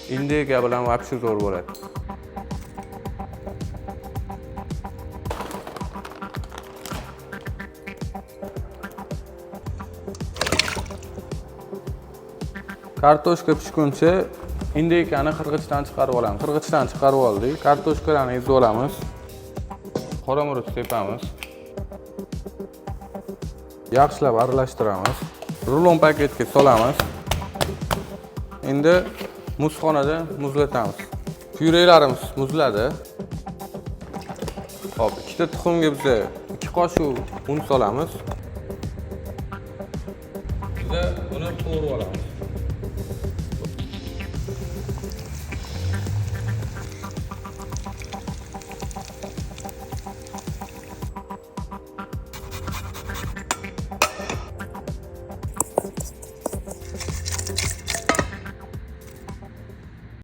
Indega bilan вообще zo'r bo'ladi. Kartoshka pishguncha indekani qirg'ichdan chiqarib olamiz. Qirg'ichdan chiqarib oldik. Kartoshkalarni ezib olamiz. Qora murch sepamiz. Yaxshilab aralashtiramiz. Rulon paketga solamiz. Endi muzxonada muzlatamiz. Pyurelarimiz muzladi. Hop, ikkita tuxumga biz 2 qoshiq un solamiz.